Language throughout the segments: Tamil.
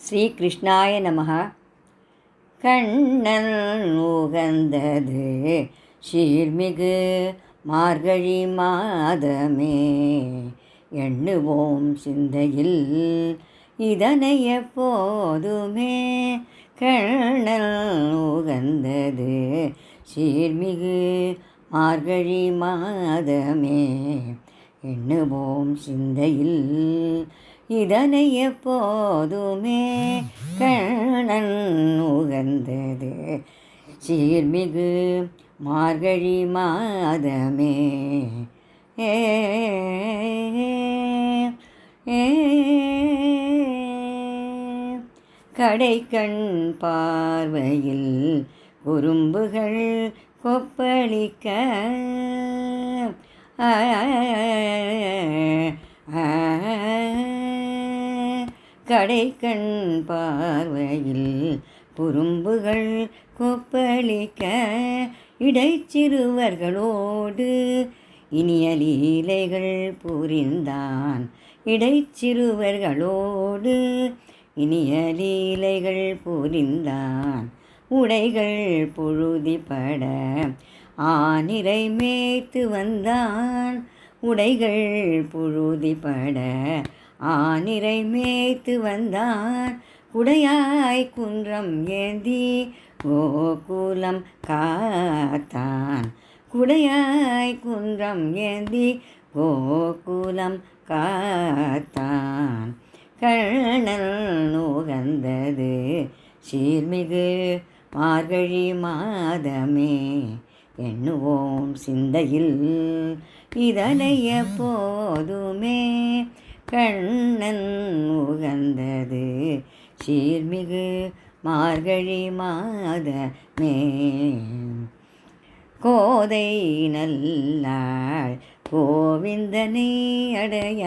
ஸ்ரீகிருஷ்ணாய நமஹ. கண்ணன் உகந்தது சீர்மிகு மார்கழி மாதமே, எண்ணுவோம் சிந்தையில் இதனை எப்போதுமே. கண்ணன் உகந்தது சீர்மிகு மார்கழி மாதமே, எண்ணுவோம் சிந்தையில் இதனை எப்போதுமே. கண்ணன் உகந்தது சீர்மிகு மார்கழி மாதமே. கடைக்கண் பார்வையில் குறும்புகள் கொப்பளிக்க, கடைக்கண் பார்வையில் குறும்புகள் கொப்பளிக்க, இடைச்சிறுவர்களோடு இனிய லீலைகள் புரிந்தான். இடைச்சிறுவர்களோடு இனிய லீலைகள் புரிந்தான். உடைகள் புழுதிப்பட ஆனிரை மேய்த்து வந்தான். உடைகள் புழுதிப்பட ஆனிரை மேய்த்து வந்தான். குடையாய் குன்றம் ஏந்தி கோகுலம் காத்தான். குடையாய் குன்றம் ஏந்தி கோகுலம் காத்தான். கண்ணன் உகந்தது சீர்மிகு மார்கழி மாதமே, எண்ணுவோம் சிந்தையில் இதனை எப்போதுமே. கண்ணன் உகந்தது சீர்மிகு மார்கழி மாதமே. கோதை நல்லாள் கோவிந்தனை அடைய,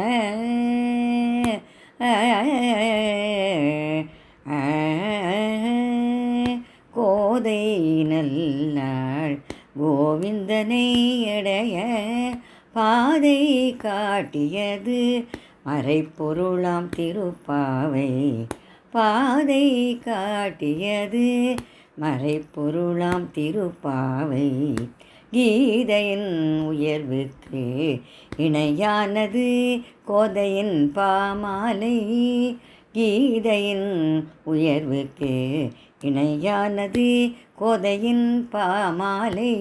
கோதை நல்லாள் கோவிந்தனை அடைய, பாதை காட்டியது மறைப்பொருளாம் திருப்பாவை. பாதை காட்டியது மறைப்பொருளாம் திருப்பாவை. கீதையின் உயர்வுக்கு இணையானது கோதையின் பாமாலை. கீதையின் உயர்வுக்கு இணையானது கோதையின் பாமாலை.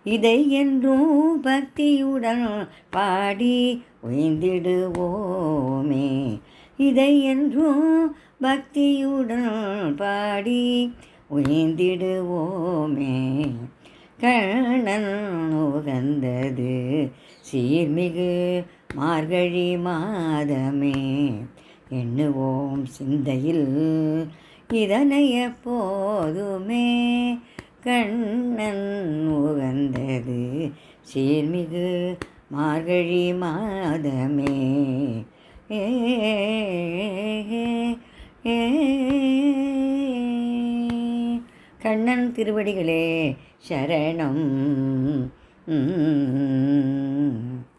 இதை என்றும் பக்தியுடன் பாடி உய்ந்திடுவோமே. இதை என்றும் பக்தியுடன் பாடி உய்ந்திடுவோமே. கண்ணன் உகந்தது சீர்மிகு மார்கழி மாதமே, எண்ணுவோம் சிந்தையில் இதனை எப்போதுமே. கண்ணன் உகந்தது சீர்மிகு மார்கழி மாதமே. கண்ணன் திருவடிகளே சரணம்.